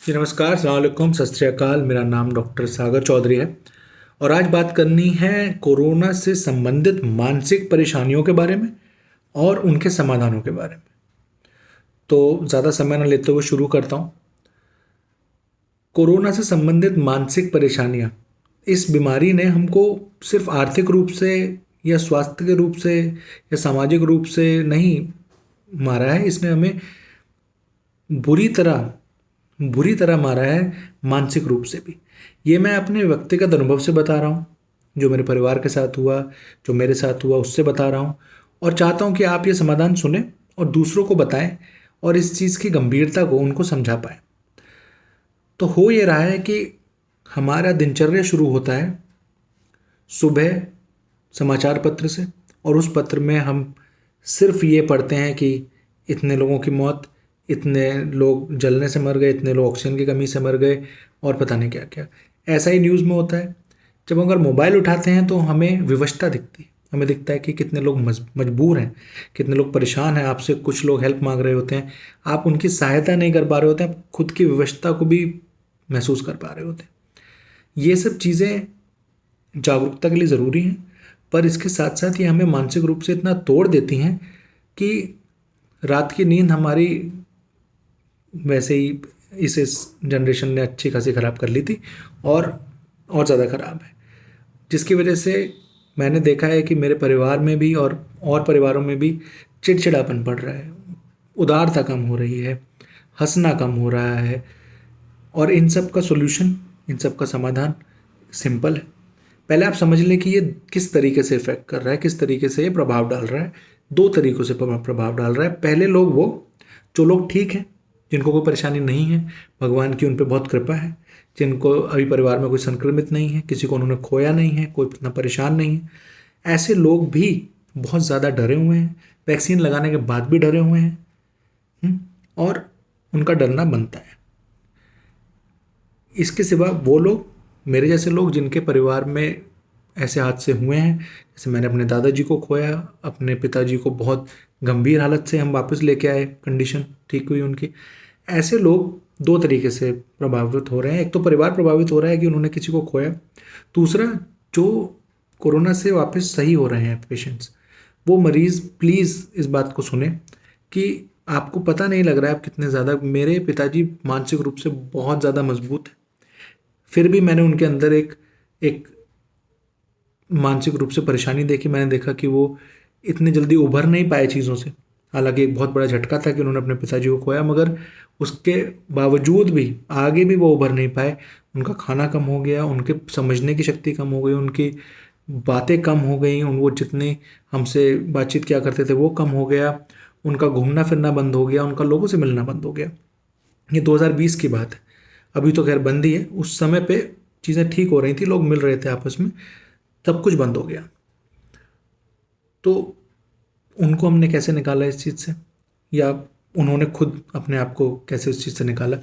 जी नमस्कार, अस्सलाम वालेकुम, सत श्री अकाल। मेरा नाम डॉक्टर सागर चौधरी है और आज बात करनी है कोरोना से संबंधित मानसिक परेशानियों के बारे में और उनके समाधानों के बारे में। तो ज़्यादा समय न लेते हुए शुरू करता हूँ। कोरोना से संबंधित मानसिक परेशानियाँ, इस बीमारी ने हमको सिर्फ आर्थिक रूप से या स्वास्थ्य के रूप से या सामाजिक रूप से नहीं मारा है, इसने हमें बुरी तरह बुरी तरह मारा है मानसिक रूप से भी। ये मैं अपने व्यक्तिगत अनुभव से बता रहा हूँ, जो मेरे परिवार के साथ हुआ, जो मेरे साथ हुआ उससे बता रहा हूँ और चाहता हूँ कि आप ये समाधान सुने और दूसरों को बताएं और इस चीज़ की गंभीरता को उनको समझा पाएं। तो हो ये रहा है कि हमारा दिनचर्या शुरू होता है सुबह समाचार पत्र से और उस पत्र में हम सिर्फ ये पढ़ते हैं कि इतने लोगों की मौत, इतने लोग जलने से मर गए, इतने लोग ऑक्सीजन की कमी से मर गए और पता नहीं क्या क्या। ऐसा ही न्यूज़ में होता है। जब अगर मोबाइल उठाते हैं तो हमें विवशता दिखती है, हमें दिखता है कि कितने लोग मजबूर हैं, कितने लोग परेशान हैं, आपसे कुछ लोग हेल्प मांग रहे होते हैं, आप उनकी सहायता नहीं कर पा रहे होते हैं, आप खुद की विवशता को भी महसूस कर पा रहे होते हैं। ये सब चीज़ें जागरूकता के लिए ज़रूरी हैं, पर इसके साथ साथ ये हमें मानसिक रूप से इतना तोड़ देती हैं कि रात की नींद हमारी वैसे ही इस जनरेशन ने अच्छी खासी ख़राब कर ली थी और ज़्यादा ख़राब है। जिसकी वजह से मैंने देखा है कि मेरे परिवार में भी और परिवारों में भी चिड़चिड़ापन बढ़ रहा है, उदारता कम हो रही है, हंसना कम हो रहा है। और इन सब का सॉल्यूशन, इन सब का समाधान सिंपल है। पहले आप समझ लें कि ये किस तरीके से इफ़ेक्ट कर रहा है, किस तरीके से ये प्रभाव डाल रहा है। दो तरीक़ों से प्रभाव डाल रहा है। पहले लोग वो जो लोग ठीक हैं, जिनको कोई परेशानी नहीं है, भगवान की उन पे बहुत कृपा है, जिनको अभी परिवार में कोई संक्रमित नहीं है, किसी को उन्होंने खोया नहीं है, कोई इतना परेशान नहीं है, ऐसे लोग भी बहुत ज़्यादा डरे हुए हैं, वैक्सीन लगाने के बाद भी डरे हुए हैं। और उनका डरना बनता है। इसके सिवा वो लोग, मेरे जैसे लोग जिनके परिवार में ऐसे हादसे हुए हैं, जैसे मैंने अपने दादाजी को खोया, अपने पिताजी को बहुत गंभीर हालत से हम वापस लेके आए, कंडीशन ठीक हुई उनकी। ऐसे लोग दो तरीके से प्रभावित हो रहे हैं। एक तो परिवार प्रभावित हो रहा है कि उन्होंने किसी को खोया। दूसरा, जो कोरोना से वापस सही हो रहे हैं पेशेंट्स, वो मरीज़ प्लीज़ इस बात को सुने कि आपको पता नहीं लग रहा है आप कितने ज़्यादा। मेरे पिताजी मानसिक रूप से बहुत ज़्यादा मजबूत हैं, फिर भी मैंने उनके अंदर एक मानसिक रूप से परेशानी देखी। मैंने देखा कि वो इतनी जल्दी उभर नहीं पाए चीज़ों से। हालांकि एक बहुत बड़ा झटका था कि उन्होंने अपने पिताजी को खोया, मगर उसके बावजूद भी आगे भी वो उभर नहीं पाए। उनका खाना कम हो गया, उनके समझने की शक्ति कम हो गई, उनकी बातें कम हो गई, वो जितनी हमसे बातचीत क्या करते थे वो कम हो गया, उनका घूमना फिरना बंद हो गया, उनका लोगों से मिलना बंद हो गया। ये 2020 की बात है, अभी तो खैर बंद ही है। उस समय पे चीज़ें ठीक हो रही थी, लोग मिल रहे थे आपस में, सब कुछ बंद हो गया। तो उनको हमने कैसे निकाला इस चीज़ से, या उन्होंने खुद अपने आप को कैसे उस चीज़ से निकाला?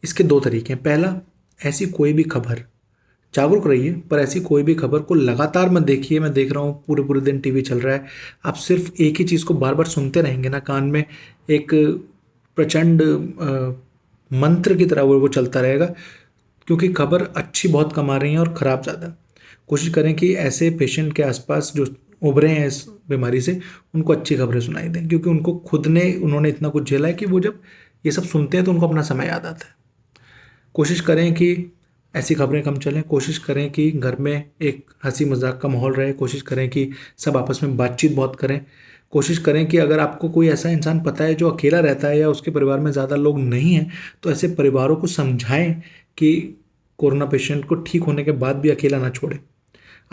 इसके दो तरीके हैं। पहला, ऐसी कोई भी खबर, जागरूक रहिए, पर ऐसी कोई भी खबर को लगातार मत देखिए। मैं देख रहा हूँ पूरे पूरे दिन टीवी चल रहा है, आप सिर्फ एक ही चीज़ को बार बार सुनते रहेंगे ना, कान में एक प्रचंड मंत्र की तरह वो चलता रहेगा, क्योंकि खबर अच्छी बहुत कम आ रही है और ख़राब ज़्यादा। कोशिश करें कि ऐसे पेशेंट के आसपास जो उभरे हैं इस बीमारी से, उनको अच्छी खबरें सुनाई दें, क्योंकि उनको खुद ने उन्होंने इतना कुछ झेला है कि वो जब ये सब सुनते हैं तो उनको अपना समय याद आता है। कोशिश करें कि ऐसी खबरें कम चलें। कोशिश करें कि घर में एक हंसी मजाक का माहौल रहे। कोशिश करें कि सब आपस में बातचीत बहुत करें। कोशिश करें कि अगर आपको कोई ऐसा इंसान पता है जो अकेला रहता है या उसके परिवार में ज़्यादा लोग नहीं हैं, तो ऐसे परिवारों को समझाएं कि कोरोना पेशेंट को ठीक होने के बाद भी अकेला ना छोड़ें।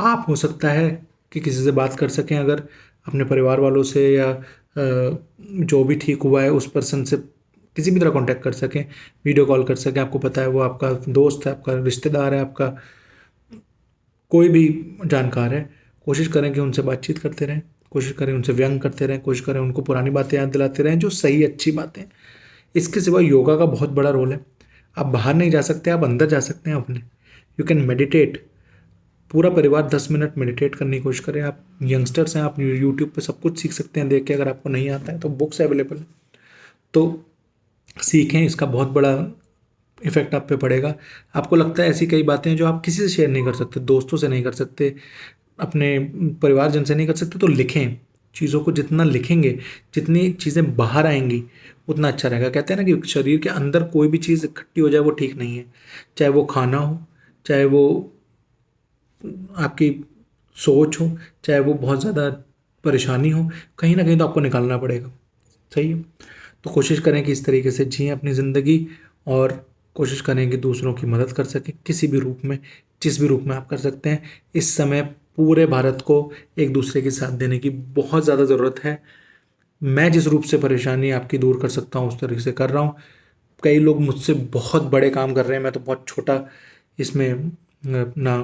आप हो सकता है कि किसी से बात कर सकें, अगर अपने परिवार वालों से या जो भी ठीक हुआ है उस पर्सन से किसी भी तरह कांटेक्ट कर सकें, वीडियो कॉल कर सकें। आपको पता है वो आपका दोस्त है, आपका रिश्तेदार है, आपका कोई भी जानकार है। कोशिश करें कि उनसे बातचीत करते रहें, कोशिश करें उनसे व्यंग करते रहें, कोशिश करें उनको पुरानी बातें याद दिलाते रहें जो सही अच्छी बातें। इसके सिवा योगा का बहुत बड़ा रोल है। आप बाहर नहीं जा सकते, आप अंदर जा सकते हैं अपने। You can meditate. पूरा परिवार 10 मिनट मेडिटेट करने की कोशिश करें। आप यंगस्टर्स हैं, आप यूट्यूब पे सब कुछ सीख सकते हैं देख के। अगर आपको नहीं आता है तो बुक्स अवेलेबल है, तो सीखें। इसका बहुत बड़ा इफ़ेक्ट आप पे पड़ेगा। आपको लगता है ऐसी कई बातें हैं जो आप किसी से शेयर नहीं कर सकते, दोस्तों से नहीं कर सकते, अपने परिवारजन से नहीं कर सकते, तो लिखें। चीज़ों को जितना लिखेंगे, जितनी चीज़ें बाहर आएँगी, उतना अच्छा रहेगा। कहते हैं ना कि शरीर के अंदर कोई भी चीज़ इकट्ठी हो जाए वो ठीक नहीं है। चाहे वो खाना हो, चाहे वो आपकी सोच हो, चाहे वो बहुत ज़्यादा परेशानी हो, कहीं न कहीं तो आपको निकालना पड़ेगा। सही है? तो कोशिश करें कि इस तरीके से जिएँ अपनी ज़िंदगी, और कोशिश करें कि दूसरों की मदद कर सकें किसी भी रूप में, जिस भी रूप में आप कर सकते हैं। इस समय पूरे भारत को एक दूसरे के साथ देने की बहुत ज़्यादा ज़रूरत है। मैं जिस रूप से परेशानी आपकी दूर कर सकता हूँ उस तरीके से कर रहा हूँ। कई लोग मुझसे बहुत बड़े काम कर रहे हैं, मैं तो बहुत छोटा इसमें अपना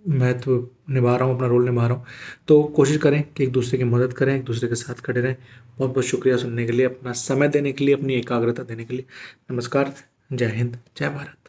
महत्व निभा रहा हूँ, अपना रोल निभा रहा हूँ। तो कोशिश करें कि एक दूसरे की मदद करें, एक दूसरे के साथ खड़े रहें। बहुत बहुत शुक्रिया सुनने के लिए, अपना समय देने के लिए, अपनी एकाग्रता देने के लिए। नमस्कार, जय हिंद, जय भारत।